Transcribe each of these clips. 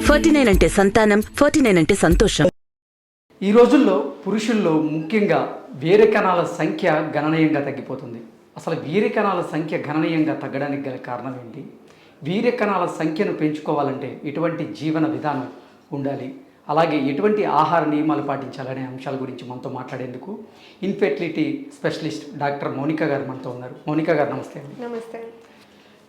49 అంటే సంతానం, 49 అంటే సంతోషం. ఈ రోజుల్లో పురుషుల్లో ముఖ్యంగా వీర్య కణాల సంఖ్య గణనీయంగా తగ్గిపోతుంది. అసలు వీర్య కణాల సంఖ్య గణనీయంగా తగ్గడానికి గల కారణం ఏంటి? వీర్య కణాల సంఖ్యను పెంచుకోవాలంటే ఎటువంటి జీవన విధానం ఉండాలి, అలాగే ఎటువంటి ఆహార నియమాలు పాటించాలనే అంశాల గురించి మనతో మాట్లాడేందుకు ఇన్ఫెర్టిలిటీ స్పెషలిస్ట్ డాక్టర్ మౌనిక గారు మనతో ఉన్నారు. మౌనిక గారు నమస్తే అండి. నమస్తే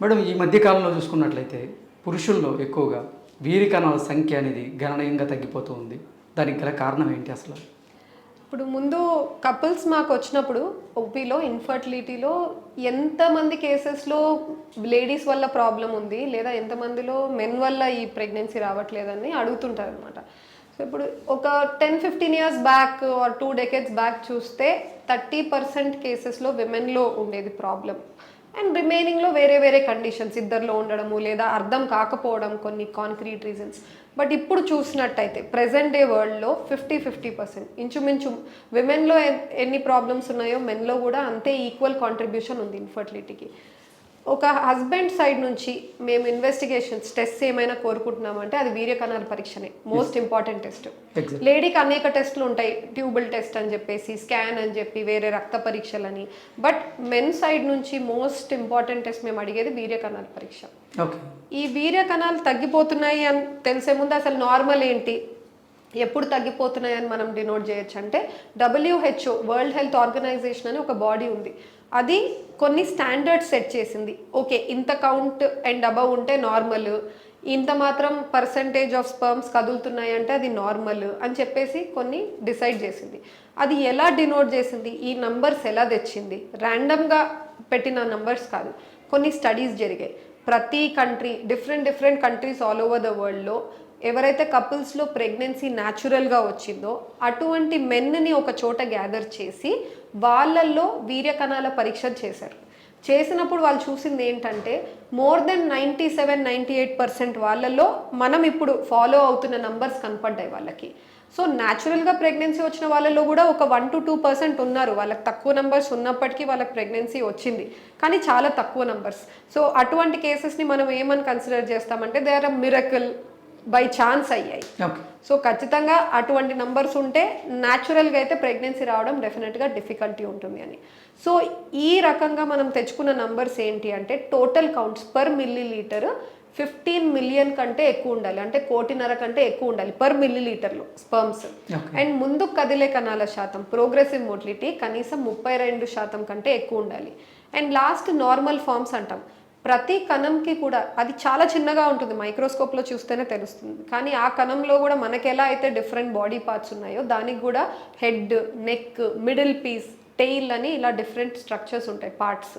మేడం, ఈ మధ్యకాలంలో చూసుకున్నట్లయితే పురుషుల్లో ఎక్కువగా వీర్య కణాల సంఖ్య అనేది గణనీయంగా తగ్గిపోతూ ఉంది. దానికి గల కారణం ఏంటి అసలు? ఇప్పుడు ముందు కపుల్స్ మాకు వచ్చినప్పుడు ఓపీలో ఇన్ఫర్టిలిటీలో ఎంతమంది కేసెస్లో లేడీస్ వల్ల ప్రాబ్లం ఉంది లేదా ఎంతమందిలో మెన్ వల్ల ఈ ప్రెగ్నెన్సీ రావట్లేదని అడుగుతుంటారు అనమాట. సో ఇప్పుడు ఒక 10-15 years back or 2 decades back చూస్తే 30% కేసెస్లో విమెన్లో ఉండేది ప్రాబ్లం. అండ్ రిమైనింగ్లో వేరే వేరే కండిషన్స్ ఇద్దరిలో ఉండడము లేదా అర్థం కాకపోవడం, కొన్ని కాంక్రీట్ రీజన్స్. బట్ ఇప్పుడు చూసినట్టయితే ప్రెజెంట్ డే వరల్డ్లో 50-50% ఇంచుమించు విమెన్లో ఎన్ని ప్రాబ్లమ్స్ ఉన్నాయో మెన్లో కూడా అంతే ఈక్వల్ కాంట్రిబ్యూషన్ ఉంది ఇన్ఫర్టిలిటీకి. ఒక హస్బెండ్ సైడ్ నుంచి మేము ఇన్వెస్టిగేషన్స్ టెస్ట్ ఏమైనా కోరుకుంటున్నామంటే అది వీర్య కణాల పరీక్షనే మోస్ట్ ఇంపార్టెంట్ టెస్ట్. లేడీకి అనేక టెస్టులు ఉంటాయి, ట్యూబుల్ టెస్ట్ అని చెప్పేసి, స్కాన్ అని చెప్పి, వేరే రక్త పరీక్షలని. బట్ మెన్ సైడ్ నుంచి మోస్ట్ ఇంపార్టెంట్ టెస్ట్ మేము అడిగేది వీర్య కణాల పరీక్ష. ఈ వీర్య కణాలు తగ్గిపోతున్నాయి అని తెలిసే ముందు అసలు నార్మల్ ఏంటి, ఎప్పుడు తగ్గిపోతున్నాయని మనం డినోట్ చేయొచ్చు అంటే WHO వరల్డ్ హెల్త్ ఆర్గనైజేషన్ అని ఒక బాడీ ఉంది. అది కొన్ని స్టాండర్డ్స్ సెట్ చేసింది. ఓకే, ఇంత కౌంట్ అండ్ అబవ్ ఉంటే నార్మల్, ఇంత మాత్రం పర్సంటేజ్ ఆఫ్ స్పర్మ్స్ కదులుతున్నాయి అంటే అది నార్మల్ అని చెప్పేసి కొన్ని డిసైడ్ చేసింది. అది ఎలా డినోట్ చేసింది, ఈ నంబర్స్ ఎలా తెచ్చింది, ర్యాండమ్గా పెట్టిన నంబర్స్ కాదు, కొన్ని స్టడీస్ జరిగాయి. ప్రతి country different countries all over the వరల్డ్లో ఎవరైతే కపుల్స్లో ప్రెగ్నెన్సీ న్యాచురల్గా వచ్చిందో అటువంటి మెన్ని ఒక చోట గ్యాదర్ చేసి వాళ్ళల్లో వీర్య కణాల పరీక్ష చేశారు. చేసినప్పుడు వాళ్ళు చూసింది ఏంటంటే మోర్ దెన్ 97-98% వాళ్ళల్లో మనం ఇప్పుడు ఫాలో అవుతున్న నంబర్స్ కనపడ్డాయి వాళ్ళకి. సో న్యాచురల్గా ప్రెగ్నెన్సీ వచ్చిన వాళ్ళలో కూడా ఒక 1-2% ఉన్నారు, వాళ్ళకి తక్కువ నెంబర్స్ ఉన్నప్పటికీ వాళ్ళకి ప్రెగ్నెన్సీ వచ్చింది, కానీ చాలా తక్కువ నెంబర్స్. సో అటువంటి కేసెస్ని మనం ఏమని కన్సిడర్ చేస్తామంటే they are a miracle, by chance అయ్యాయి. సో ఖచ్చితంగా అటువంటి నంబర్స్ ఉంటే న్యాచురల్గా అయితే ప్రెగ్నెన్సీ రావడం డెఫినెట్గా డిఫికల్టీ ఉంటుంది అని. సో ఈ రకంగా మనం తెచ్చుకున్న నంబర్స్ ఏంటి అంటే total counts per millilitre 15 million కంటే ఎక్కువ ఉండాలి, అంటే 1.5 కోటి కంటే ఎక్కువ ఉండాలి పర్ మిల్లీలీటర్లో స్పర్మ్స్. అండ్ ముందు కదిలే కణాల శాతం ప్రోగ్రెసివ్ మోటిలిటీ కనీసం 32% కంటే ఎక్కువ ఉండాలి. అండ్ లాస్ట్ నార్మల్ ఫార్మ్స్ అంటాం. ప్రతి కణంకి కూడా అది చాలా చిన్నగా ఉంటుంది, మైక్రోస్కోప్లో చూస్తేనే తెలుస్తుంది, కానీ ఆ కణంలో కూడా మనకి ఎలా అయితే డిఫరెంట్ బాడీ పార్ట్స్ ఉన్నాయో దానికి కూడా head, neck, middle piece, tail అని ఇలా డిఫరెంట్ స్ట్రక్చర్స్ ఉంటాయి, పార్ట్స్.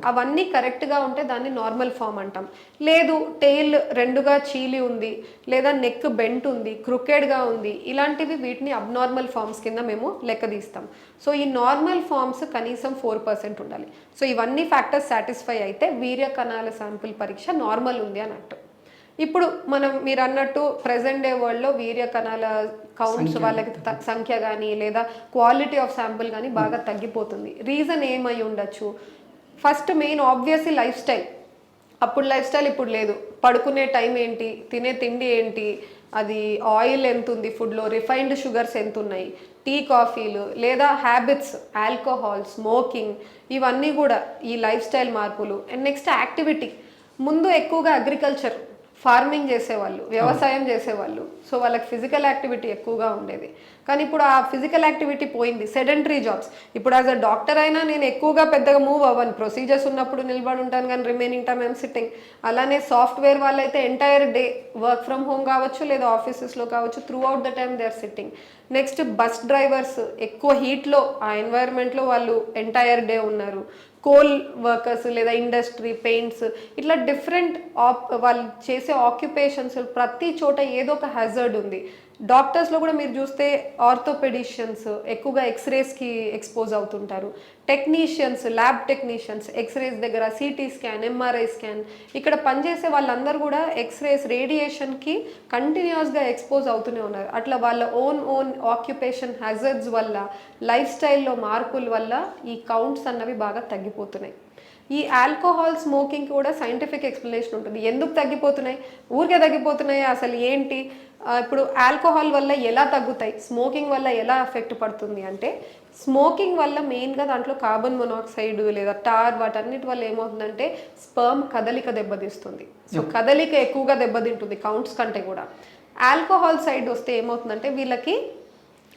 అవన్నీ కరెక్ట్గా ఉంటే దాన్ని నార్మల్ ఫామ్ అంటాం. లేదు టెయిల్ రెండుగా చీలి ఉంది లేదా నెక్ బెంట్ ఉంది, క్రుకెడ్గా ఉంది, ఇలాంటివి వీటిని అబ్నార్మల్ ఫామ్స్ కింద మేము లెక్క తీస్తాం. సో ఈ నార్మల్ ఫామ్స్ కనీసం 4% ఉండాలి. సో ఇవన్నీ ఫ్యాక్టర్స్ సాటిస్ఫై అయితే వీర్య కణాల శాంపిల్ పరీక్ష నార్మల్ ఉంది అన్నట్టు. ఇప్పుడు మనం మీరు అన్నట్టు ప్రెజెంట్ డే వరల్డ్లో వీర్య కణాల కౌంట్స్ వాళ్ళకి సంఖ్య కానీ లేదా క్వాలిటీ ఆఫ్ శాంపుల్ కానీ బాగా తగ్గిపోతుంది. రీజన్ ఏమై ఉండొచ్చు? First main obviously life style. అప్పుడు లైఫ్ స్టైల్ ఇప్పుడు లేదు. పడుకునే టైం ఏంటి, తినే తిండి ఏంటి, అది ఆయిల్ ఎంత ఉంది ఫుడ్లో, రిఫైన్డ్ షుగర్స్ ఎంత ఉన్నాయి, టీ కాఫీలు లేదా హ్యాబిట్స్, ఆల్కహాల్, స్మోకింగ్, ఇవన్నీ కూడా ఈ లైఫ్ స్టైల్ మార్పులు. And next activity. ముందు ఎక్కువగా అగ్రికల్చర్, ఫార్మింగ్ చేసేవాళ్ళు, వ్యవసాయం చేసేవాళ్ళు, సో వాళ్ళకి ఫిజికల్ యాక్టివిటీ ఎక్కువగా ఉండేది. కానీ ఇప్పుడు ఆ ఫిజికల్ యాక్టివిటీ పోయింది, సెడెంటరీ జాబ్స్. ఇప్పుడు యాజ్ అ డాక్టర్ అయినా నేను ఎక్కువగా పెద్దగా మూవ్ అవ్వను, ప్రొసీజర్స్ ఉన్నప్పుడు నిలబడి ఉంటాను కానీ రిమైనింగ్ టైమ్ ఐమ్ సిట్టింగ్. అలానే సాఫ్ట్వేర్ వాళ్ళైతే entire day work from home కావచ్చు లేదా ఆఫీసెస్లో కావచ్చు, throughout the time they are sitting. Next bus drivers ఎక్కువ హీట్లో ఆ ఎన్వైర్న్మెంట్లో వాళ్ళు ఎంటైర్ డే ఉన్నారు. కోల్ వర్కర్స్ లేదా ఇండస్ట్రీ, పెయింట్స్, ఇట్లా డిఫరెంట్ వాళ్ళు చేసే ఆక్యుపేషన్స్ ప్రతి చోట ఏదో ఒక హ్యాజర్డ్ ఉంది. డాక్టర్స్లో కూడా మీరు చూస్తే ఆర్థోపెడిషియన్స్ ఎక్కువగా ఎక్స్రేస్కి ఎక్స్పోజ్ అవుతుంటారు. టెక్నీషియన్స్, ల్యాబ్ టెక్నీషియన్స్ ఎక్స్రేస్ దగ్గర సిటీ స్కాన్, ఎంఆర్ఐ స్కాన్, ఇక్కడ పనిచేసే వాళ్ళందరూ కూడా ఎక్స్రేస్, రేడియేషన్కి కంటిన్యూస్గా ఎక్స్పోజ్ అవుతూనే ఉన్నారు. అట్లా వాళ్ళ ఓన్ ఆక్యుపేషన్ హ్యాజర్డ్స్ వల్ల, లైఫ్ స్టైల్లో మార్పుల వల్ల ఈ కౌంట్స్ అన్నవి బాగా తగ్గిపోతున్నాయి. ఈ ఆల్కహాల్ స్మోకింగ్ కూడా సైంటిఫిక్ ఎక్స్ప్లెనేషన్ ఉంటుంది. ఎందుకు తగ్గిపోతున్నాయి, ఊరికే తగ్గిపోతున్నాయి, అసలు ఏంటి, ఇప్పుడు ఆల్కహాల్ వల్ల ఎలా తగ్గుతాయి, స్మోకింగ్ వల్ల ఎలా ఎఫెక్ట్ పడుతుంది అంటే, స్మోకింగ్ వల్ల మెయిన్గా దాంట్లో కార్బన్ మొనాక్సైడ్ లేదా టార్ వాటన్నిటి వల్ల ఏమవుతుందంటే స్పర్మ్ కదలిక దెబ్బతీస్తుంది. సో కదలిక ఎక్కువగా దెబ్బతింటుంది కౌంట్స్ కంటే కూడా. ఆల్కహాల్ సైడ్ వస్తే ఏమవుతుందంటే వీళ్ళకి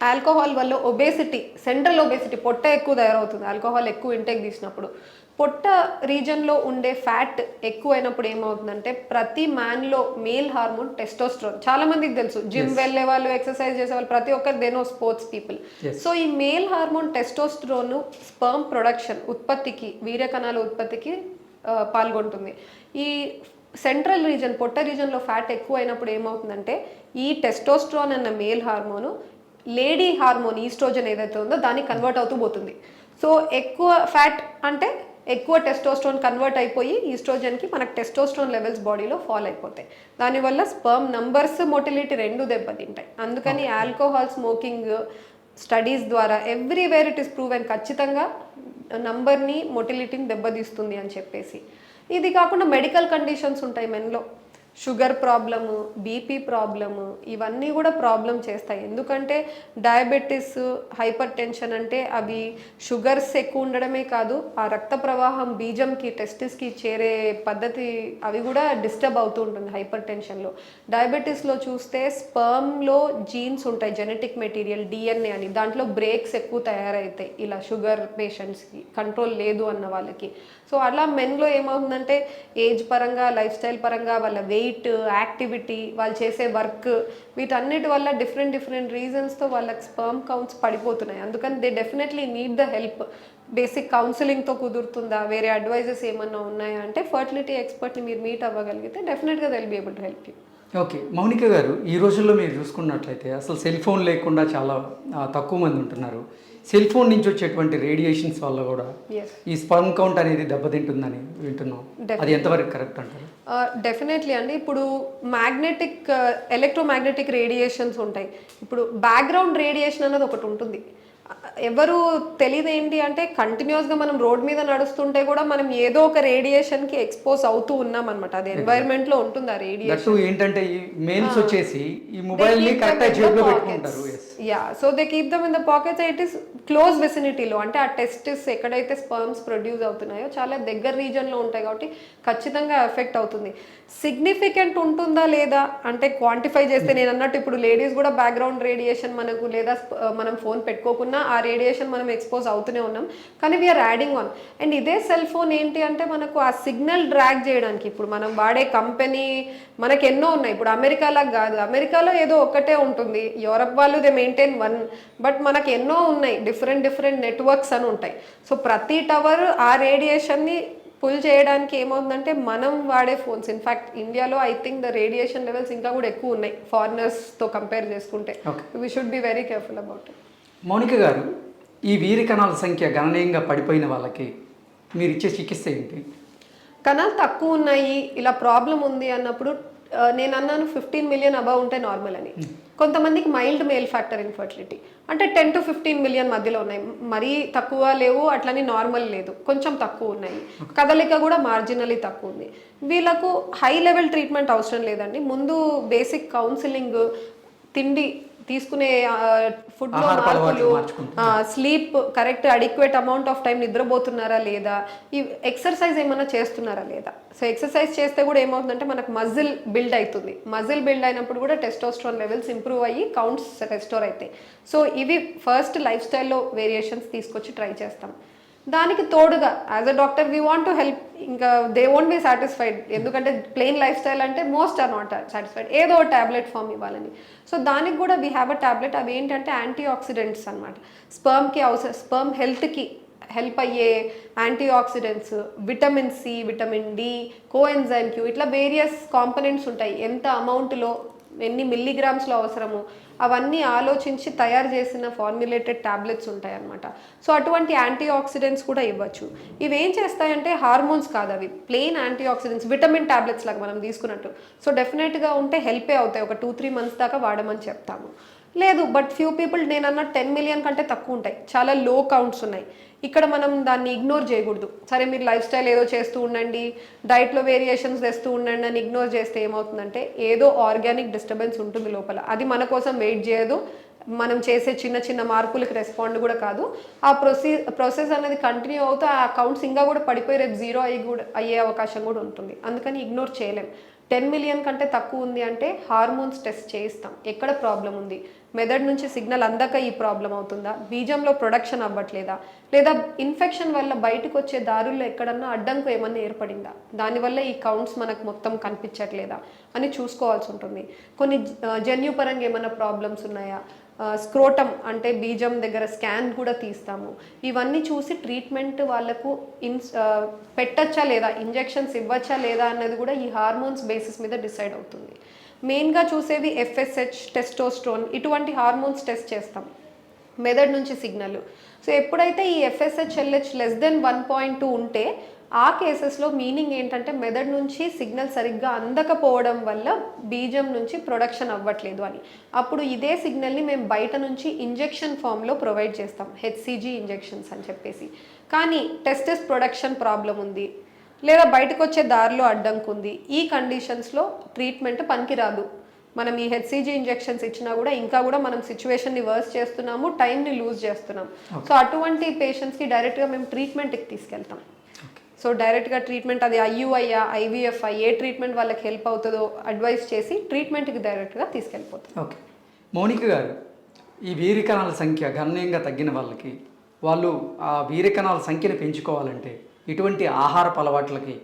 ఆల్కహాల్ వల్ల ఒబేసిటీ, సెంట్రల్ ఒబేసిటీ, పొట్ట ఎక్కువ తయారవుతుంది ఆల్కహాల్ ఎక్కువ ఇంటేక్ తీసినప్పుడు. పొట్ట రీజన్లో ఉండే ఫ్యాట్ ఎక్కువైనప్పుడు ఏమవుతుందంటే ప్రతి మ్యాన్లో మేల్ హార్మోన్ టెస్టోస్టెరాన్, చాలా మందికి తెలుసు, జిమ్ వెళ్ళే వాళ్ళు, ఎక్సర్సైజ్ చేసే వాళ్ళు, ప్రతి ఒక్కరు they know sports people. So ఈ male hormone testosterone sperm production, ఉత్పత్తికి, వీర్యకణాల ఉత్పత్తికి పాల్గొంటుంది. ఈ సెంట్రల్ రీజన్, పొట్ట రీజన్లో ఫ్యాట్ ఎక్కువ అయినప్పుడు ఏమవుతుందంటే ఈ టెస్టోస్టెరాన్ అన్న male hormone lady hormone oestrogen ఏదైతే ఉందో దానికి కన్వర్ట్ అవుతూ పోతుంది. సో ఎక్కువ ఫ్యాట్ అంటే ఎక్కువ టెస్టోస్టెరాన్ కన్వర్ట్ అయిపోయి ఈస్ట్రోజన్కి మనకు టెస్టోస్టెరాన్ లెవెల్స్ బాడీలో ఫాల్ అయిపోతాయి. దానివల్ల స్పర్మ్ నంబర్స్, మొటిలిటీ రెండు దెబ్బతింటాయి. అందుకని ఆల్కహాల్ స్మోకింగ్ స్టడీస్ ద్వారా ఎవ్రీవేర్ ఇట్ ఈస్ ప్రూవెన్ ఖచ్చితంగా నంబర్ని, మొటిలిటీని దెబ్బతీస్తుంది అని చెప్పేసి. ఇది కాకుండా మెడికల్ కండిషన్స్ ఉంటాయి మెన్లో, షుగర్ ప్రాబ్లము, బీపీ ప్రాబ్లము, ఇవన్నీ కూడా ప్రాబ్లం చేస్తాయి. ఎందుకంటే డయాబెటీస్, హైపర్ టెన్షన్ అంటే అవి షుగర్స్ ఎక్కువ ఉండడమే కాదు, ఆ రక్త ప్రవాహం బీజంకి, టెస్టిస్కి చేరే పద్ధతి అవి కూడా డిస్టర్బ్ అవుతూ ఉంటుంది హైపర్ టెన్షన్లో. డయాబెటీస్లో చూస్తే స్పర్మ్లో జీన్స్ ఉంటాయి, జెనెటిక్ మెటీరియల్ డిఎన్ఏ అని, దాంట్లో బ్రేక్స్ ఎక్కువ తయారవుతాయి ఇలా షుగర్ పేషెంట్స్కి, కంట్రోల్ లేదు అన్న వాళ్ళకి. సో అలా మెన్లో ఏమవుతుందంటే ఏజ్ పరంగా, లైఫ్ స్టైల్ పరంగా, వాళ్ళ వెయిట్, యాక్టివిటీ, వాళ్ళు చేసే వర్క్, వీటన్నిటి వల్ల డిఫరెంట్ రీజన్స్తో వాళ్ళకి స్పర్మ్ కౌంట్స్ పడిపోతున్నాయి. అందుకని they definitely need the help. Basic కౌన్సిలింగ్తో కుదురుతుందా, వేరే అడ్వైజెస్ ఏమన్నా ఉన్నాయా అంటే ఫర్టిలిటీ ఎక్స్పర్ట్ని మీరు మీట్ అవ్వగలిగితే డెఫినెట్గా they will be able to help you. Okay, Mounika గారు, ఈ రోజుల్లో మీరు చూసుకున్నట్లయితే అసలు సెల్ ఫోన్ లేకుండా చాలా తక్కువ మంది ఉంటున్నారు. సెల్ ఫోన్ నుంచి వచ్చేటువంటి రేడియేషన్స్ వల్ల కూడా ఈ స్పర్మ్ కౌంట్ అనేది దెబ్బతింటుందని వింటున్నాం. అది ఎంతవరకు కరెక్ట్ అంటారు? డెఫినెట్లీ అండి. ఇప్పుడు మ్యాగ్నెటిక్, ఎలక్ట్రోమాగ్నెటిక్ రేడియేషన్స్ ఉంటాయి. ఇప్పుడు బ్యాక్గ్రౌండ్ రేడియేషన్ అన్నది ఒకటి ఉంటుంది. ఎవరు తెలియదు ఏంటి అంటే కంటిన్యూస్గా మనం రోడ్ మీద నడుస్తుంటే కూడా మనం ఏదో ఒక రేడియేషన్కి ఎక్స్పోజ్ అవుతూ ఉన్నాం అనమాట. అది ఎన్వైరన్మెంట్లో ఉంటుంది ఆ రేడియేషన్. ఏంటంటే ఈ మెయిల్స్ వచ్చేసి ఈ మొబైల్ ని కరెక్ట్ జేబులో పెట్టుకుంటారు. Yeah, so they keep them in the pockets. It is close విసినిటీలో, అంటే ఆ టెస్టిస్ ఎక్కడైతే స్పర్మ్స్ ప్రొడ్యూస్ అవుతున్నాయో చాలా దగ్గర రీజన్లో ఉంటాయి కాబట్టి ఖచ్చితంగా ఎఫెక్ట్ అవుతుంది. సిగ్నిఫికెంట్ ఉంటుందా లేదా అంటే క్వాంటిఫై చేస్తే, నేను అన్నట్టు ఇప్పుడు లేడీస్ కూడా బ్యాక్గ్రౌండ్ రేడియేషన్ మనకు, లేదా మనం ఫోన్ పెట్టుకోకుండా ఆ రేడియేషన్ మనం ఎక్స్పోజ్ అవుతూనే ఉన్నాం, కానీ వీఆర్ యాడింగ్ ఆన్. అండ్ ఇదే సెల్ ఫోన్ ఏంటి అంటే మనకు ఆ సిగ్నల్ డ్రాగ్ చేయడానికి, ఇప్పుడు మనం వాడే కంపెనీ మనకు ఎన్నో ఉన్నాయి. ఇప్పుడు అమెరికాలా కాదు, అమెరికాలో ఏదో ఒక్కటే ఉంటుంది, యూరప్ వాళ్ళు దే మెయింటైన్ వన్, బట్ మనకు ఎన్నో ఉన్నాయి, డిఫరెంట్ నెట్వర్క్స్ అని ఉంటాయి. సో ప్రతి టవర్ ఆ రేడియేషన్ని పుల్ చేయడానికి ఏమవుతుందంటే మనం వాడే ఫోన్స్, ఇన్ఫ్యాక్ట్ ఇండియాలో I think the radiation levels ఇంకా కూడా ఎక్కువ ఉన్నాయి ఫారినర్స్తో కంపేర్ చేసుకుంటే. We should be very careful about it. Mounika గారు, ఈ వీర్య కణాల సంఖ్య గణనీయంగా పడిపోయిన వాళ్ళకి మీరు ఇచ్చే చికిత్స ఏంటి? కణాలు తక్కువ ఉన్నాయి, ఇలా ప్రాబ్లం ఉంది అన్నప్పుడు నేను అన్నాను 15 మిలియన్ అబవ్ ఉంటే నార్మల్ అని. కొంతమందికి మైల్డ్ మేల్ ఫ్యాక్టర్ ఇన్ఫర్టిలిటీ అంటే 10 to 15 మిలియన్ మధ్యలో ఉన్నాయి, మరీ తక్కువ లేవు, అట్లని నార్మల్ లేదు, కొంచెం తక్కువ ఉన్నాయి. కదలిక కూడా మార్జినలీ తక్కువ ఉంది. వీళ్ళకు హై లెవెల్ ట్రీట్మెంట్ అవసరం లేదండి. ముందు బేసిక్ కౌన్సిలింగ్, తిండి తీసుకునే ఫుడ్లో మార్పులు, sleep, correct adequate amount of time నిద్రపోతున్నారా లేదా, ఈ ఎక్సర్సైజ్ ఏమైనా చేస్తున్నారా లేదా. సో ఎక్సర్సైజ్ చేస్తే కూడా ఏమవుతుందంటే మనకు మజిల్ బిల్డ్ అవుతుంది. మజిల్ బిల్డ్ అయినప్పుడు కూడా టెస్టోస్టెరాన్ లెవెల్స్ ఇంప్రూవ్ అయ్యి కౌంట్స్ రెస్టోర్ అవుతాయి. సో ఇవి ఫస్ట్ లైఫ్ స్టైల్లో వేరియేషన్స్ తీసుకొచ్చి ట్రై చేస్తాం. దానికి తోడుగా as a doctor we want to help. ఇంకా దే వోంట్ బి సాటిస్ఫైడ్, ఎందుకంటే ప్లెయిన్ లైఫ్ స్టైల్ అంటే మోస్ట్ ఆర్ నాట్ సాటిస్ఫైడ్, ఏదో ట్యాబ్లెట్ ఫామ్ ఇవ్వాలని. సో దానికి కూడా వీ హ్యావ్ అ ట్యాబ్లెట్. అవి ఏంటంటే యాంటీ ఆక్సిడెంట్స్ అనమాట. స్పర్మ్కి స్పర్మ్ హెల్త్కి హెల్ప్ అయ్యే antioxidants, vitamin C, vitamin D, coenzyme Q, ఇట్లా వేరియస్ కాంపనెంట్స్ ఉంటాయి. ఎంత అమౌంట్లో, ఎన్ని మిల్లీగ్రామ్స్లో అవసరము, అవన్నీ ఆలోచించి తయారు చేసిన ఫార్ములేటెడ్ ట్యాబ్లెట్స్ ఉంటాయి అన్నమాట. సో అటువంటి యాంటీ ఆక్సిడెంట్స్ కూడా ఇవ్వచ్చు. ఇవి ఏం చేస్తాయంటే హార్మోన్స్ కాదు, అవి plain antioxidants, vitamin tablets లాగా మనం తీసుకున్నట్టు. సో డెఫినెట్గా ఉంటే హెల్పే అవుతాయి. ఒక 2-3 months దాకా వాడమని చెప్తాము. లేదు బట్ ఫ్యూ పీపుల్, నేను అన్న 10 మిలియన్ కంటే తక్కువ ఉంటాయి, చాలా లో కౌంట్స్ ఉన్నాయి. ఇక్కడ మనం దాన్ని ఇగ్నోర్ చేయకూడదు. సరే మీరు లైఫ్ స్టైల్ ఏదో చేస్తూ ఉండండి, డైట్లో వేరియేషన్స్ తెస్తూ ఉండండి అని ఇగ్నోర్ చేస్తే ఏమవుతుందంటే ఏదో ఆర్గానిక్ డిస్టర్బెన్స్ ఉంటుంది లోపల. అది మన కోసం వెయిట్ చేయదు, మనం చేసే చిన్న చిన్న మార్పులకు రెస్పాండ్ కూడా కాదు. ఆ ప్రాసెస్ అనేది కంటిన్యూ అవుతూ ఆ కౌంట్స్ ఇంకా కూడా పడిపోయి రేపు జీరో అయ్యే అవకాశం కూడా ఉంటుంది. అందుకని ఇగ్నోర్ చేయలేం. 10 మిలియన్ కంటే తక్కువ ఉంది అంటే హార్మోన్స్ టెస్ట్ చేయిస్తాం. ఎక్కడ ప్రాబ్లం ఉంది, మెదడు నుంచి సిగ్నల్ అందక ఈ ప్రాబ్లం అవుతుందా, బీజంలో ప్రొడక్షన్ అవ్వట్లేదా, లేదా ఇన్ఫెక్షన్ వల్ల బయటకు వచ్చే దారుల్లో ఎక్కడన్నా అడ్డంకు ఏమన్నా ఏర్పడిందా, దానివల్ల ఈ కౌంట్స్ మనకు మొత్తం కనిపించట్లేదా అని చూసుకోవాల్సి ఉంటుంది. కొన్ని జన్యుపరంగా ఏమైనా ప్రాబ్లమ్స్ ఉన్నాయా, స్క్రోటం అంటే బీజం దగ్గర స్కాన్ కూడా తీస్తాము. ఇవన్నీ చూసి ట్రీట్మెంట్ వాళ్ళకు పెట్టచ్చా లేదా, ఇంజెక్షన్స్ ఇవ్వచ్చా లేదా అన్నది కూడా ఈ హార్మోన్స్ బేసిస్ మీద డిసైడ్ అవుతుంది. మెయిన్గా చూసేది FSH, టెస్టోస్ట్రోన్, ఇటువంటి హార్మోన్స్ టెస్ట్ చేస్తాం మెదడు నుంచి సిగ్నల్. సో ఎప్పుడైతే ఈ FSH, LH <1.2 ఉంటే ఆ కేసెస్లో మీనింగ్ ఏంటంటే మెదడు నుంచి సిగ్నల్ సరిగ్గా అందకపోవడం వల్ల బీజం నుంచి ప్రొడక్షన్ అవ్వట్లేదు అని. అప్పుడు ఇదే సిగ్నల్ని మేము బయట నుంచి ఇంజెక్షన్ ఫామ్లో ప్రొవైడ్ చేస్తాం, HCG ఇంజెక్షన్స్ అని చెప్పేసి. కానీ టెస్టిస్ ప్రొడక్షన్ ప్రాబ్లం ఉంది, లేదా బయటకు వచ్చే దారిలో అడ్డంకు ఉంది, ఈ కండిషన్స్లో ట్రీట్మెంట్ పనికిరాదు. మనం ఈ HCG ఇంజెక్షన్స్ ఇచ్చినా కూడా ఇంకా కూడా మనం సిచ్యువేషన్ని వర్స్ చేస్తున్నాము, టైంని లూజ్ చేస్తున్నాం. సో అటువంటి పేషెంట్స్కి డైరెక్ట్గా మేము ట్రీట్మెంట్కి తీసుకెళ్తాం. సో డైరెక్ట్గా ట్రీట్మెంట్ అది IUI, IVF, ఏ ట్రీట్మెంట్ వాళ్ళకి హెల్ప్ అవుతుందో అడ్వైస్ చేసి ట్రీట్మెంట్కి డైరెక్ట్గా తీసుకెళ్ళిపోతాం. ఓకే, మౌనిక గారు, ఈ వీరికణాల సంఖ్య గణనీయంగా తగ్గిన వాళ్ళకి వాళ్ళు ఆ వీరికణాల సంఖ్యను పెంచుకోవాలంటే ఎటువంటి ఆహారపు అలవాట్లకి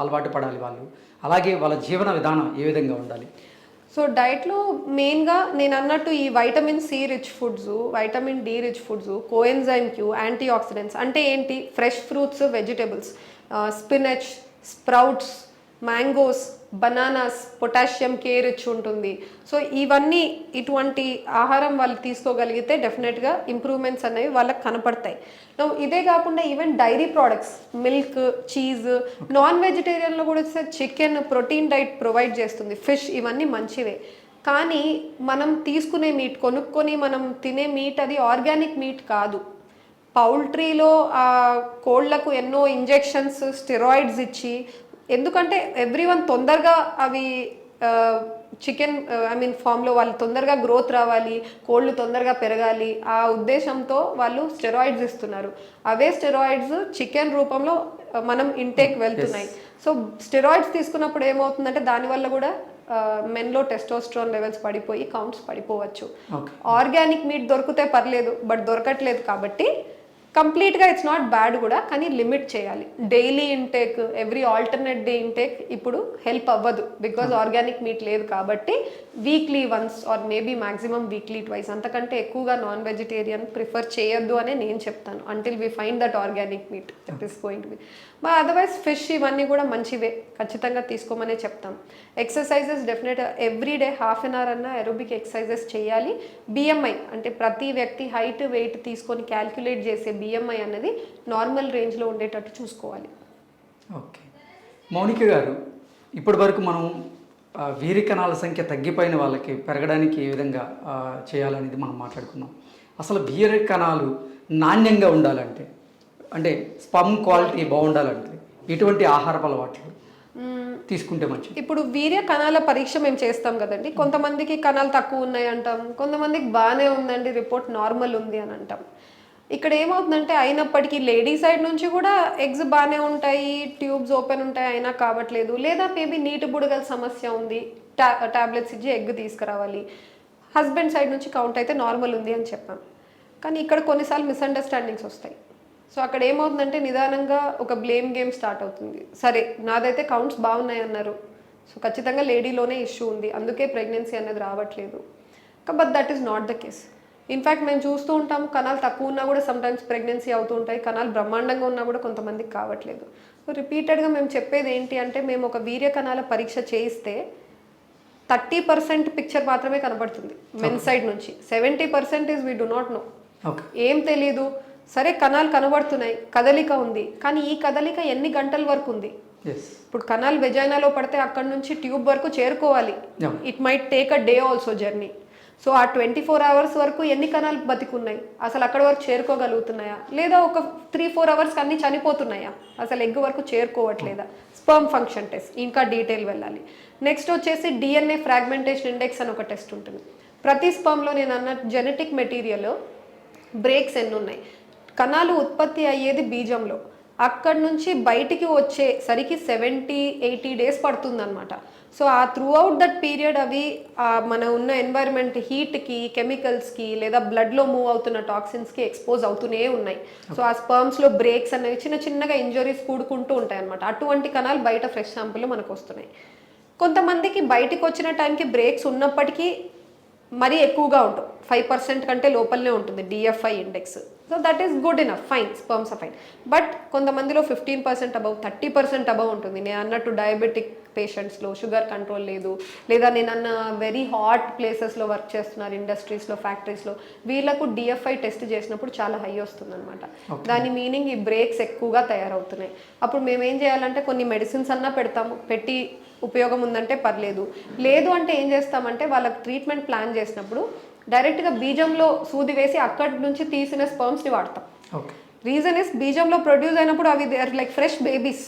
అలవాటు పడాలి వాళ్ళు, అలాగే వాళ్ళ జీవన విధానం ఏ విధంగా ఉండాలి? సో డైట్లో మెయిన్గా నేను అన్నట్టు ఈ vitamin C rich foods, vitamin D rich foods, coenzyme Q, antioxidants అంటే ఏంటి, fresh fruits, vegetables, spinach, sprouts, mangoes, bananas, potassium K rich ఉంటుంది. సో ఇవన్నీ ఇటువంటి ఆహారం వాళ్ళు తీసుకోగలిగితే డెఫినెట్గా ఇంప్రూవ్మెంట్స్ అనేవి వాళ్ళకి కనపడతాయి. ఇదే కాకుండా even dairy products, milk, cheese, non వెజిటేరియన్లో కూడా చికెన్ ప్రోటీన్ డైట్ ప్రొవైడ్ చేస్తుంది, ఫిష్, ఇవన్నీ మంచివే. కానీ మనం తీసుకునే మీట్, కొనుక్కొని మనం తినే మీట్ అది ఆర్గానిక్ మీట్ కాదు. పౌల్ట్రీలో కోళ్లకు ఎన్నో ఇంజెక్షన్స్, స్టెరాయిడ్స్ ఇచ్చి, ఎందుకంటే ఎవ్రీవన్ తొందరగా అవి చికెన్ ఫామ్లో వాళ్ళు తొందరగా గ్రోత్ రావాలి, కోళ్ళు తొందరగా పెరగాలి, ఆ ఉద్దేశంతో వాళ్ళు స్టెరాయిడ్స్ ఇస్తున్నారు. అవే స్టెరాయిడ్స్ చికెన్ రూపంలో మనం ఇంటేక్ వెళ్తున్నాయి. సో స్టెరాయిడ్స్ తీసుకున్నప్పుడు ఏమవుతుందంటే దానివల్ల కూడా మెన్లో టెస్టోస్ట్రోన్ లెవెల్స్ పడిపోయి కౌంట్స్ పడిపోవచ్చు. ఆర్గానిక్ మీట్ దొరికితే పర్లేదు, బట్ దొరకట్లేదు కాబట్టి కంప్లీట్గా ఇట్స్ నాట్ బ్యాడ్ కూడా, కానీ లిమిట్ చేయాలి. Daily intake, every alternate day intake ఇప్పుడు హెల్ప్ అవ్వదు, బికాజ్ ఆర్గానిక్ మీట్ లేదు కాబట్టి weekly once or maybe maximum weekly twice, అంతకంటే ఎక్కువగా నాన్ వెజిటేరియన్ ప్రిఫర్ చేయొద్దు అని నేను చెప్తాను, until we find that organic meet that is going to be. But otherwise fish ఇవన్నీ కూడా మంచివే, ఖచ్చితంగా తీసుకోమనే చెప్తాం. Exercises definite everyday ½ an hour అన్న ఎరోబిక్ ఎక్సర్సైజెస్ చేయాలి. BMI అంటే ప్రతి వ్యక్తి హైట్, వెయిట్ తీసుకొని క్యాల్కులేట్ చేసే BMI అనేది నార్మల్ రేంజ్లో ఉండేటట్టు చూసుకోవాలి. ఓకే, మౌనిక గారు, ఇప్పటి వరకు మనం వీరికణాల సంఖ్య తగ్గిపోయిన వాళ్ళకి పెరగడానికి ఏ విధంగా చేయాలనేది మనం మాట్లాడుకున్నాం. అసలు వీరికణాలు నాణ్యంగా ఉండాలంటే, అంటే స్పమ్ క్వాలిటీ బాగుండాలంటే ఎటువంటి ఆహారపు అలవాట్లు తీసుకుంటే మంచిది? ఇప్పుడు వీర్య కణాల పరీక్ష మేము చేస్తాం కదండి, కొంతమందికి కణాలు తక్కువ ఉన్నాయి అంటాం, కొంతమందికి బాగానే ఉందండి, రిపోర్ట్ నార్మల్ ఉంది అని అంటాం. ఇక్కడ ఏమవుతుందంటే అయినప్పటికీ లేడీ సైడ్ నుంచి కూడా ఎగ్స్ బాగానే ఉంటాయి, ట్యూబ్స్ ఓపెన్ ఉంటాయి, అయినా కావట్లేదు, లేదా మేబీ నీటి బుడగల సమస్య ఉంది, టాబ్లెట్స్ ఇచ్చి ఎగ్ తీసుకురావాలి. హస్బెండ్ సైడ్ నుంచి కౌంట్ అయితే నార్మల్ ఉంది అని చెప్పాం. కానీ ఇక్కడ కొన్నిసార్లు మిస్అండర్స్టాండింగ్స్ వస్తాయి. సో అక్కడ ఏమవుతుందంటే నిదానంగా ఒక బ్లేమ్ గేమ్ స్టార్ట్ అవుతుంది. సరే నాదైతే కౌంట్స్ బాగున్నాయి అన్నారు, సో ఖచ్చితంగా లేడీలోనే ఇష్యూ ఉంది, అందుకే ప్రెగ్నెన్సీ అనేది రావట్లేదు. But that is not the case. In fact మేము చూస్తూ ఉంటాం, కణాలు తక్కువ ఉన్నా కూడా సమ్టైమ్స్ ప్రెగ్నెన్సీ అవుతూ ఉంటాయి, కణాలు బ్రహ్మాండంగా ఉన్నా కూడా కొంతమందికి కావట్లేదు. సో రిపీటెడ్గా మేము చెప్పేది ఏంటి అంటే, మేము ఒక వీర్య కణాల పరీక్ష చేయిస్తే 30% పిక్చర్ మాత్రమే కనబడుతుంది మెన్ సైడ్ నుంచి, 70% is we do not know, ఏం తెలీదు. సరే కణాలు కనబడుతున్నాయి, కదలిక ఉంది, కానీ ఈ కదలిక ఎన్ని గంటల వరకు ఉంది? ఇప్పుడు కణాలు వెజైనాలో పడితే అక్కడ నుంచి ట్యూబ్ వరకు చేరుకోవాలి, it might take a day also journey. So ఆ 24 అవర్స్ వరకు ఎన్ని కణాలు బతికున్నాయి, అసలు అక్కడ వరకు చేరుకోగలుగుతున్నాయా, లేదా ఒక 3-4 అవర్స్కి అన్ని చనిపోతున్నాయా, అసలు ఎగ్ వరకు చేరుకోవట్లేదా, స్పర్మ్ ఫంక్షన్ టెస్ట్, ఇంకా డీటెయిల్ వెళ్ళాలి. నెక్స్ట్ వచ్చేసి DNA ఫ్రాగ్మెంటేషన్ ఇండెక్స్ అని ఒక టెస్ట్ ఉంటుంది. ప్రతి స్పర్మ్లో నేను అన్న జెనెటిక్ మెటీరియల్ బ్రేక్స్ ఎన్ని ఉన్నాయి, కణాలు ఉత్పత్తి అయ్యేది బీజంలో, అక్కడి నుంచి బయటికి వచ్చేసరికి 70-80 డేస్ పడుతుందన్నమాట. సో ఆ త్రూ అవుట్ దట్ పీరియడ్ అవి మన ఉన్న ఎన్వైరన్మెంట్ హీట్కి, కెమికల్స్కి, లేదా బ్లడ్లో మూవ్ అవుతున్న టాక్సిన్స్కి ఎక్స్పోజ్ అవుతూనే ఉన్నాయి. సో ఆ స్పర్మ్స్లో బ్రేక్స్ అనేవి చిన్న చిన్నగా ఇంజరీస్ కూడుకుంటూ ఉంటాయి అన్నమాట. అటువంటి కణాలు బయట ఫ్రెష్ శాంపుల్లో మనకు వస్తున్నాయి. కొంతమందికి బయటికి వచ్చిన టైంకి బ్రేక్స్ ఉన్నప్పటికీ మరీ ఎక్కువగా ఉంటుంది, 5% కంటే లోపలనే ఉంటుంది DFI index. So that is good enough, fine, sperms are fine. But కొంతమందిలో 15% అబవ్, 30% అబవ్ ఉంటుంది. నేను అన్నట్టు డయాబెటిక్ పేషెంట్స్లో షుగర్ కంట్రోల్ లేదు, లేదా నేను అన్న వెరీ హాట్ ప్లేసెస్లో వర్క్ చేస్తున్నారు, ఇండస్ట్రీస్లో, ఫ్యాక్టరీస్లో, వీళ్ళకు DFI టెస్ట్ చేసినప్పుడు చాలా హై వస్తుంది అనమాట. దాని మీనింగ్ ఈ బ్రేక్స్ ఎక్కువగా తయారవుతున్నాయి. అప్పుడు మేము ఏం చేయాలంటే కొన్ని మెడిసిన్స్ అన్నా పెట్టి ఉపయోగం ఉందంటే పర్లేదు, లేదు అంటే ఏం చేస్తామంటే వాళ్ళకి ట్రీట్మెంట్ ప్లాన్ చేసినప్పుడు డైరెక్ట్గా బీజంలో సూది వేసి అక్కడి నుంచి తీసిన స్పర్మ్స్ని వాడతాం. రీజన్ ఇస్ బీజంలో ప్రొడ్యూస్ అయినప్పుడు అవి they are like fresh babies,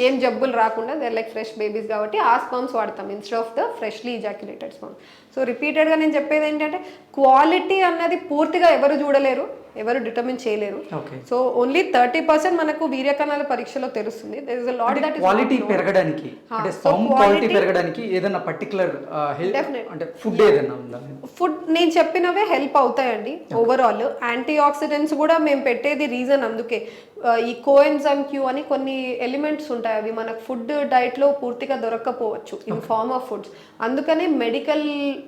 ఏం జబ్బులు రాకుండా they are like fresh babies, కాబట్టి ఆ స్పర్మ్స్ వాడతాం instead of the freshly ejaculated sperm. So రిపీటెడ్గా నేను చెప్పేది ఏంటంటే క్వాలిటీ అన్నది పూర్తిగా ఎవరు చూడలేరు, ఎవరు డిటర్మిన్ చేయలేరు. సో ఓన్లీ 30% మనకు వీర్యకణాల పరీక్షలో తెలుస్తుంది. There is a lot that is quality పెరగడానికి, అంటే స్పర్మ్ క్వాలిటీ పెరగడానికి ఏదైనా పర్టికులర్ అంటే ఫుడ్ ఏదైనా ఉందా? ఫుడ్ నేను చెప్పినవే హెల్ప్ అవుతాయండి. ఓవరాల్ యాంటీ ఆక్సిడెంట్స్ కూడా మేము పెట్టేది రీజన్ అందుకే. ఈ కోఎన్జైమ్ క్యూ అని కొన్ని ఎలిమెంట్స్ ఉంటాయి, అవి మనకు ఫుడ్ డైట్లో పూర్తిగా దొరక్కపోవచ్చు ఇన్ ఫార్మ్ ఆఫ్ ఫుడ్స్. అందుకనే మెడికల్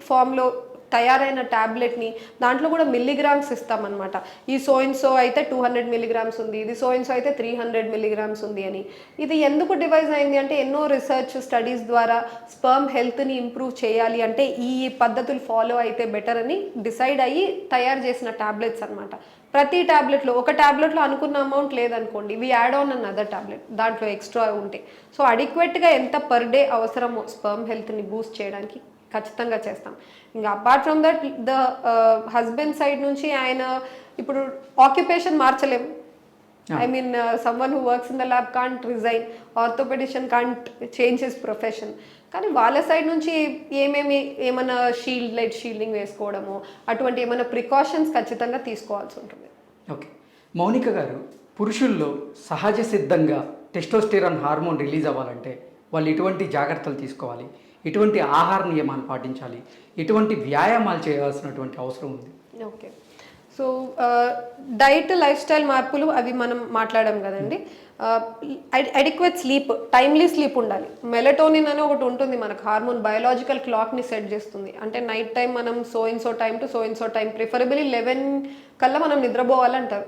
ఫామ్లో తయారైన ట్యాబ్లెట్ని దాంట్లో కూడా మిల్లీగ్రామ్స్ ఇస్తామన్నమాట. ఈ సో అయితే 200 మిల్లీగ్రామ్స్ ఉంది, ఇది సో అయితే 300 మిల్లీగ్రామ్స్ ఉంది అని. ఇది ఎందుకు డివైజ్ అయింది అంటే ఎన్నో రీసెర్చ్ స్టడీస్ ద్వారా స్పర్మ్ హెల్త్ని ఇంప్రూవ్ చేయాలి అంటే ఈ పద్ధతులు ఫాలో అయితే బెటర్ అని డిసైడ్ అయ్యి తయారు చేసిన ట్యాబ్లెట్స్ అనమాట. ప్రతి ట్యాబ్లెట్లో ఒక ట్యాబ్లెట్లో అనుకున్న అమౌంట్ లేదనుకోండి, we add on another tablet దాంట్లో ఎక్స్ట్రా ఉంటే. సో అడిక్వేట్గా ఎంత పర్ డే అవసరమో స్పర్మ్ హెల్త్ని బూస్ట్ చేయడానికి ఖచ్చితంగా చేస్తాం. ఇంకా apart from that the husband side నుంచి ఆయన ఇప్పుడు ఆక్యుపేషన్ మార్చలేం. I mean someone who works in the lab can't resign, orthopaedician can't change his profession. కానీ వాళ్ళ సైడ్ నుంచి ఏమైనా షీల్డింగ్ వేసుకోవడము, అటువంటి ఏమైనా ప్రికాషన్స్ ఖచ్చితంగా తీసుకోవాల్సి ఉంటుంది. ఓకే, మౌనిక గారు, పురుషుల్లో సహజ సిద్ధంగా టెస్టోస్టెరాన్ హార్మోన్ రిలీజ్ అవ్వాలంటే వాళ్ళు ఎటువంటి జాగ్రత్తలు తీసుకోవాలి, ఎటువంటి ఆహార నియమాలు పాటించాలి, ఎటువంటి వ్యాయామాలు చేయాల్సినటువంటి అవసరం ఉంది? Okay, so diet, life style మార్పులు అవి మనం మాట్లాడాం కదండి. అడిక్వేట్ స్లీప్, టైమ్లీ స్లీప్ ఉండాలి. మెలటోనిన్ అని ఒకటి ఉంటుంది మనకు, హార్మోన్ బయోలాజికల్ క్లాక్ని సెట్ చేస్తుంది. అంటే నైట్ టైం మనం so time to so time, preferably 11 కల్లా మనం నిద్రపోవాలంటారు.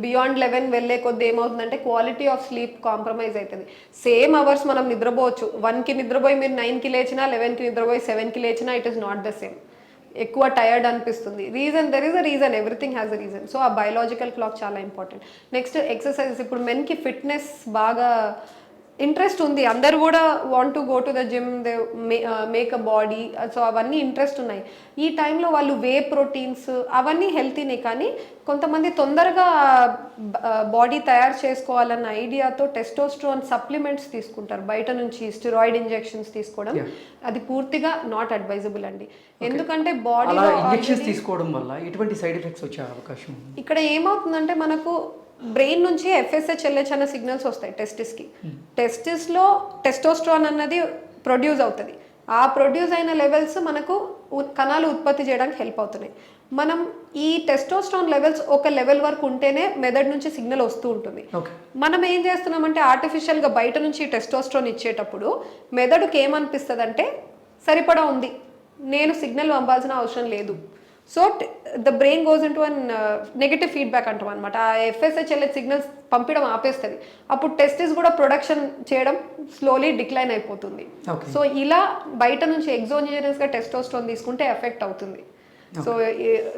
బియాండ్ 11 వెళ్ళే కొద్ది ఏమవుతుందంటే క్వాలిటీ ఆఫ్ స్లీప్ కాంప్రమైజ్ అవుతుంది. సేమ్ అవర్స్ మనం నిద్రపోవచ్చు, 1కి నిద్రపోయి మీరు 9కి లేచినా, 11కి నిద్రపోయి 7కి లేచినా it is not the same. ఎక్కువ టయర్డ్ అనిపిస్తుంది. There is a reason, everything has a reason. So ఆ బయోలాజికల్ క్లాక్ చాలా ఇంపార్టెంట్. Next exercises. ఇప్పుడు మెన్కి ఫిట్నెస్ బాగా ఇంట్రెస్ట్ ఉంది, అందరు కూడా want to go to the gym, they make a body. So అవన్నీ ఇంట్రెస్ట్ ఉన్నాయి. ఈ టైంలో వాళ్ళు వే ప్రోటీన్స్ అవన్నీ హెల్తీనే, కానీ కొంతమంది తొందరగా బాడీ తయారు చేసుకోవాలన్న ఐడియాతో టెస్టోస్టెరాన్ సప్లిమెంట్స్ తీసుకుంటారు బయట నుంచి, స్టెరాయిడ్ ఇంజెక్షన్స్ తీసుకోవడం. అది పూర్తిగా నాట్ అడ్వైజబుల్ అండి. ఎందుకంటే బాడీలో ఇంజెక్షన్స్ తీసుకోవడం వల్ల ఎటువంటి సైడ్ ఎఫెక్ట్స్ వచ్చే అవకాశం ఉంది? ఇక్కడ ఏమవుతుందంటే మనకు బ్రెయిన్ నుంచి FSH LH అన్న సిగ్నల్స్ వస్తాయి టెస్టిస్కి. టెస్టిస్లో టెస్టోస్టెరాన్ అన్నది ప్రొడ్యూస్ అవుతుంది. ఆ ప్రొడ్యూస్ అయిన లెవెల్స్ మనకు కణాలు ఉత్పత్తి చేయడానికి హెల్ప్ అవుతున్నాయి. మనం ఈ టెస్టోస్టెరాన్ లెవెల్స్ ఒక లెవెల్ వరకు ఉంటేనే మెదడు నుంచి సిగ్నల్ వస్తూ ఉంటుంది. మనం ఏం చేస్తున్నామంటే ఆర్టిఫిషియల్గా బయట నుంచి టెస్టోస్టెరాన్ ఇచ్చేటప్పుడు మెదడుకి ఏమనిపిస్తుంది అంటే సరిపడా ఉంది, నేను సిగ్నల్ పంపాల్సిన అవసరం లేదు. So the brain goes in to an negative feedback అంటాం అనమాట. ఆ FSH LH సిగ్నల్స్ పంపించడం ఆపేస్తుంది. అప్పుడు టెస్టిస్ కూడా ప్రొడక్షన్ చేయడం స్లోలీ డిక్లైన్ అయిపోతుంది. సో ఇలా బయట నుంచి ఎగ్జోజినస్గా టెస్టోస్టెరాన్ తీసుకుంటే ఎఫెక్ట్ అవుతుంది.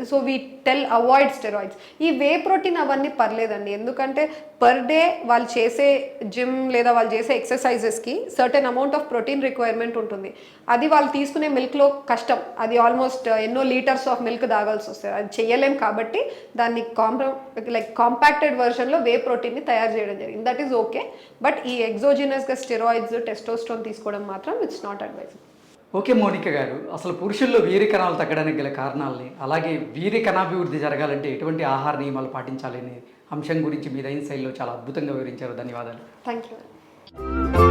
So we tell avoid steroids. ఈ వే ప్రోటీన్ అవన్నీ పర్లేదండి, ఎందుకంటే పర్ డే వాళ్ళు చేసే జిమ్ లేదా వాళ్ళు చేసే ఎక్సర్సైజెస్కి certain amount of protein requirement ఉంటుంది. అది వాళ్ళు తీసుకునే మిల్క్లో కష్టం, అది ఆల్మోస్ట్ ఎన్నో లీటర్స్ ఆఫ్ మిల్క్ తాగాల్సి వస్తుంది, అది చెయ్యలేం. కాబట్టి దాన్ని కాంపాక్టెడ్ వర్షన్లో వే ప్రోటీన్ని తయారు చేయడం జరిగింది. That is okay. బట్ ఈ ఎగ్జోజినస్గా స్టెరాయిడ్స్, టెస్టోస్టెరాన్ తీసుకోవడం మాత్రం it's not advisable. Okay Mounika గారు, అసలు పురుషుల్లో వీర్య కణాలు తగ్గడానికి గల కారణాలని, అలాగే వీర్య కణాభివృద్ధి జరగాలంటే ఎటువంటి ఆహార నియమాలు పాటించాలి అనే అంశం గురించి మీరైన శైలిలో చాలా అద్భుతంగా వివరించారు. ధన్యవాదాలు. Thank you.